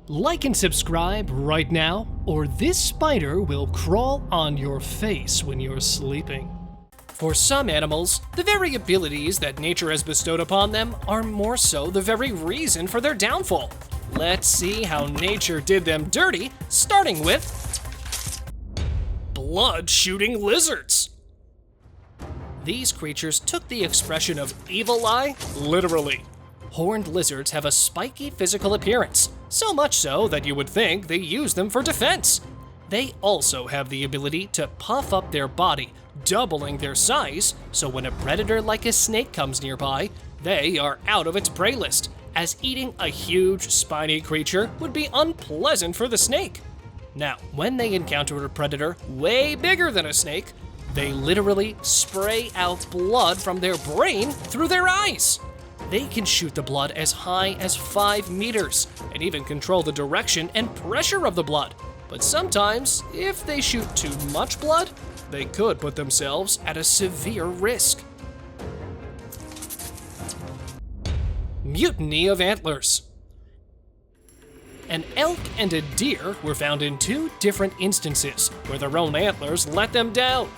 Like and subscribe right now, or this spider will crawl on your face when you're sleeping. For some animals, the very abilities that nature has bestowed upon them are more so the very reason for their downfall. Let's see how nature did them dirty, starting with blood-shooting lizards. These creatures took the expression of evil eye literally. Horned lizards have a spiky physical appearance, so much so that you would think they use them for defense. They also have the ability to puff up their body, doubling their size, so when a predator like a snake comes nearby, they are out of its prey list, as eating a huge, spiny creature would be unpleasant for the snake. Now, when they encounter a predator way bigger than a snake, they literally spray out blood from their brain through their eyes. They can shoot the blood as high as 5 meters, and even control the direction and pressure of the blood. But sometimes, if they shoot too much blood, they could put themselves at a severe risk. Mutiny of Antlers. An elk and a deer were found in 2 different instances where their own antlers let them down.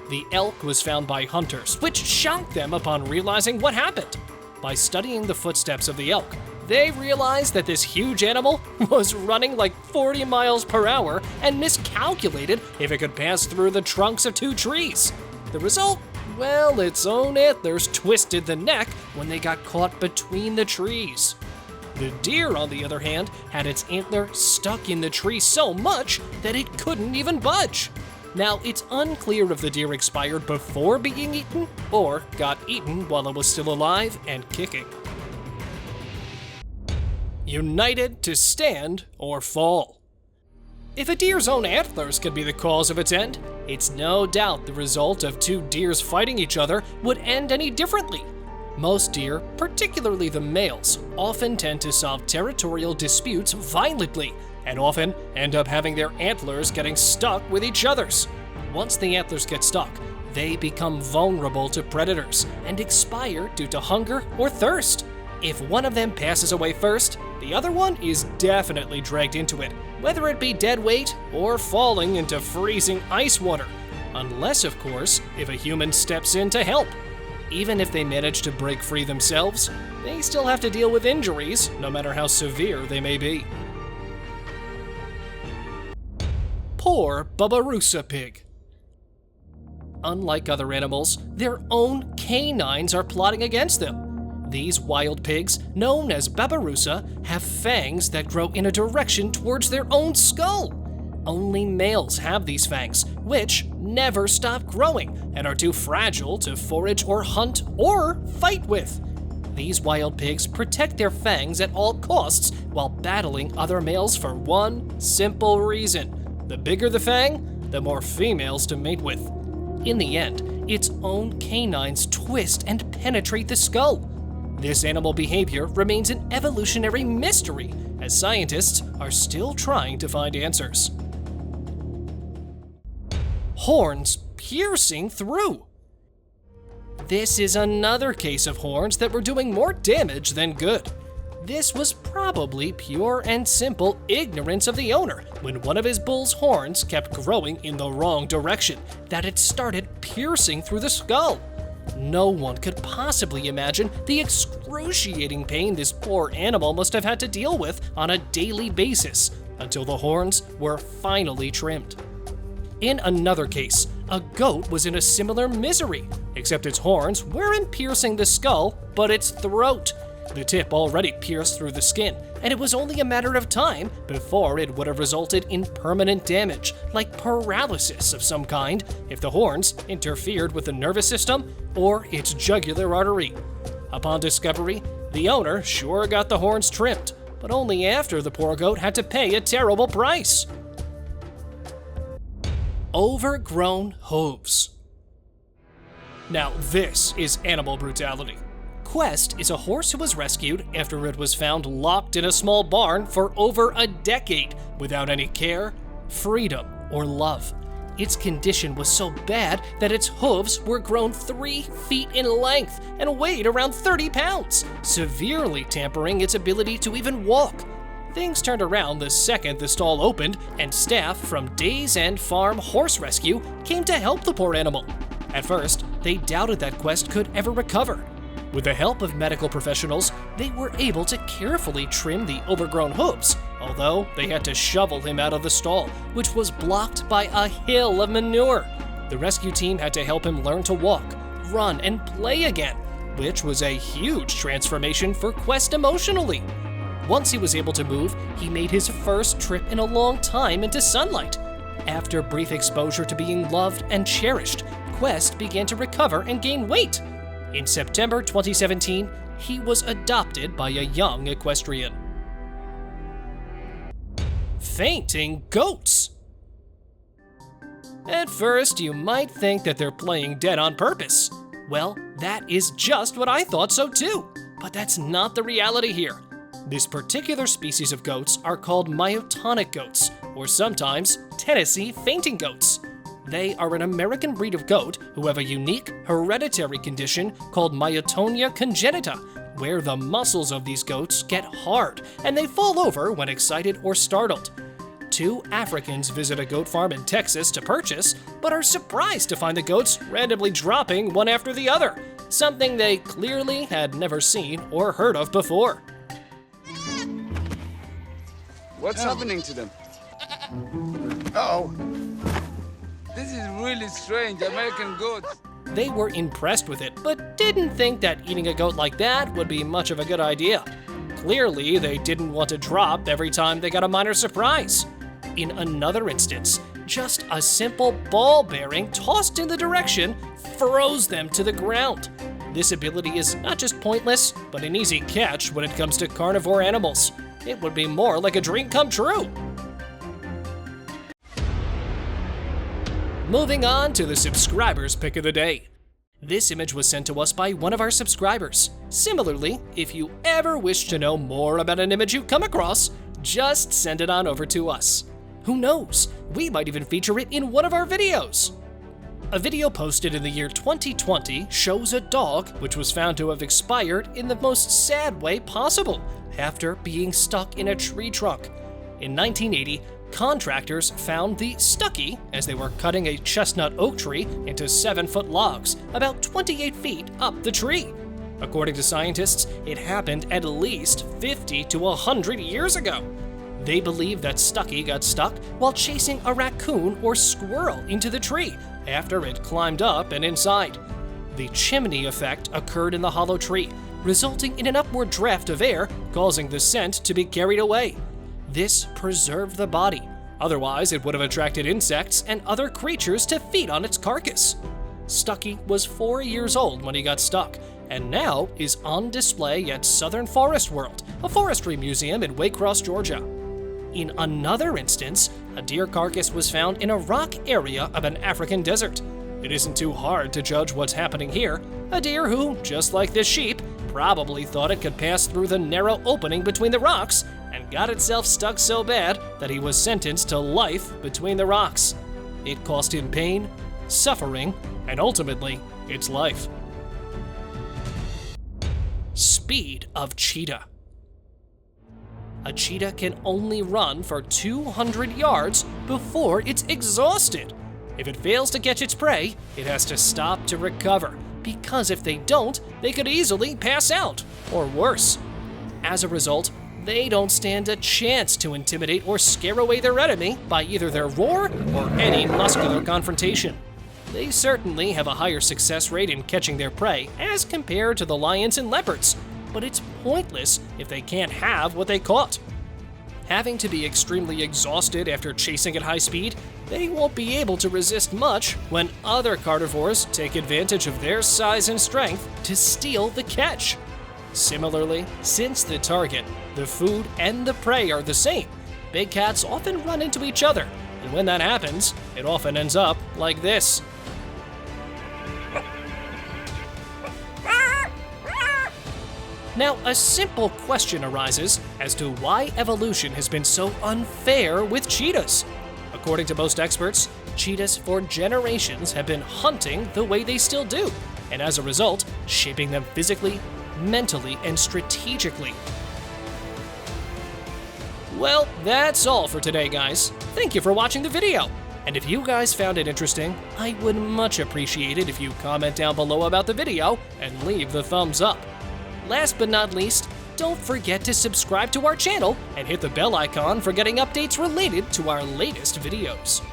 The elk was found by hunters, which shocked them upon realizing what happened. By studying the footsteps of the elk, they realized that this huge animal was running like 40 miles per hour and miscalculated if it could pass through the trunks of 2 trees. The result? Well, its own antlers twisted the neck when they got caught between the trees. The deer, on the other hand, had its antler stuck in the tree so much that it couldn't even budge. Now, it's unclear if the deer expired before being eaten or got eaten while it was still alive and kicking. United to stand or fall. If a deer's own antlers could be the cause of its end, it's no doubt the result of 2 deers fighting each other would end any differently. Most deer, particularly the males, often tend to solve territorial disputes violently, and often end up having their antlers getting stuck with each other's. Once the antlers get stuck, they become vulnerable to predators and expire due to hunger or thirst. If one of them passes away first, the other one is definitely dragged into it, whether it be dead weight or falling into freezing ice water. Unless, of course, if a human steps in to help. Even if they manage to break free themselves, they still have to deal with injuries, no matter how severe they may be. Poor Babirusa pig. Unlike other animals, their own canines are plotting against them. These wild pigs, known as Babirusa, have fangs that grow in a direction towards their own skull. Only males have these fangs, which never stop growing and are too fragile to forage or hunt or fight with. These wild pigs protect their fangs at all costs while battling other males for one simple reason. The bigger the fang, the more females to mate with. In the end, its own canines twist and penetrate the skull. This animal behavior remains an evolutionary mystery, as scientists are still trying to find answers. Horns piercing through. This is another case of horns that were doing more damage than good. This was probably pure and simple ignorance of the owner when one of his bull's horns kept growing in the wrong direction, that it started piercing through the skull. No one could possibly imagine the excruciating pain this poor animal must have had to deal with on a daily basis until the horns were finally trimmed. In another case, a goat was in a similar misery, except its horns weren't piercing the skull, but its throat. The tip already pierced through the skin, and it was only a matter of time before it would have resulted in permanent damage, like paralysis of some kind, if the horns interfered with the nervous system or its jugular artery. Upon discovery, the owner sure got the horns trimmed, but only after the poor goat had to pay a terrible price. Overgrown Hooves. Now this is animal brutality. Quest is a horse who was rescued after it was found locked in a small barn for over a decade without any care, freedom, or love. Its condition was so bad that its hooves were grown 3 feet in length and weighed around 30 pounds, severely tampering its ability to even walk. Things turned around the second the stall opened, and staff from Days End Farm Horse Rescue came to help the poor animal. At first, they doubted that Quest could ever recover. With the help of medical professionals, they were able to carefully trim the overgrown hooves, although they had to shovel him out of the stall, which was blocked by a hill of manure. The rescue team had to help him learn to walk, run, and play again, which was a huge transformation for Quest emotionally. Once he was able to move, he made his first trip in a long time into sunlight. After brief exposure to being loved and cherished, Quest began to recover and gain weight. In September 2017, he was adopted by a young equestrian. Fainting goats. At first, you might think that they're playing dead on purpose. Well, that is just what I thought so too, but that's not the reality here. This particular species of goats are called myotonic goats, or sometimes Tennessee fainting goats. They are an American breed of goat who have a unique hereditary condition called myotonia congenita, where the muscles of these goats get hard and they fall over when excited or startled. 2 Africans visit a goat farm in Texas to purchase, but are surprised to find the goats randomly dropping one after the other, something they clearly had never seen or heard of before. What's happening to them? Uh-oh. This is really strange, American goats. They were impressed with it, but didn't think that eating a goat like that would be much of a good idea. Clearly, they didn't want to drop every time they got a minor surprise. In another instance, just a simple ball bearing tossed in the direction froze them to the ground. This ability is not just pointless, but an easy catch when it comes to carnivore animals. It would be more like a dream come true. Moving on to the subscribers' pick of the day. This image was sent to us by one of our subscribers. Similarly, if you ever wish to know more about an image you come across, just send it on over to us. Who knows, we might even feature it in one of our videos. A video posted in the year 2020 shows a dog which was found to have expired in the most sad way possible after being stuck in a tree trunk. In 1980, contractors found the Stucky as they were cutting a chestnut oak tree into 7-foot logs, about 28 feet up the tree. According to scientists, it happened at least 50 to 100 years ago. They believe that Stucky got stuck while chasing a raccoon or squirrel into the tree after it climbed up and inside. The chimney effect occurred in the hollow tree, resulting in an upward draft of air, causing the scent to be carried away. This preserved the body. Otherwise, it would have attracted insects and other creatures to feed on its carcass. Stucky was 4 years old when he got stuck, and now is on display at Southern Forest World, a forestry museum in Waycross, Georgia. In another instance, a deer carcass was found in a rock area of an African desert. It isn't too hard to judge what's happening here. A deer who, just like this sheep, probably thought it could pass through the narrow opening between the rocks and got itself stuck so bad that he was sentenced to life between the rocks. It cost him pain, suffering, and ultimately, its life. Speed of cheetah. A cheetah can only run for 200 yards before it's exhausted. If it fails to catch its prey, it has to stop to recover, because if they don't, they could easily pass out, or worse. As a result, they don't stand a chance to intimidate or scare away their enemy by either their roar or any muscular confrontation. They certainly have a higher success rate in catching their prey as compared to the lions and leopards, but it's pointless if they can't have what they caught. Having to be extremely exhausted after chasing at high speed, they won't be able to resist much when other carnivores take advantage of their size and strength to steal the catch. Similarly, since the target, the food, and the prey are the same, big cats often run into each other, and when that happens, it often ends up like this. Now, a simple question arises as to why evolution has been so unfair with cheetahs. According to most experts, cheetahs for generations have been hunting the way they still do, and as a result, shaping them physically, mentally, and strategically. Well, that's all for today, guys. Thank you for watching the video. And if you guys found it interesting, I would much appreciate it if you comment down below about the video and leave the thumbs up. Last but not least, don't forget to subscribe to our channel and hit the bell icon for getting updates related to our latest videos.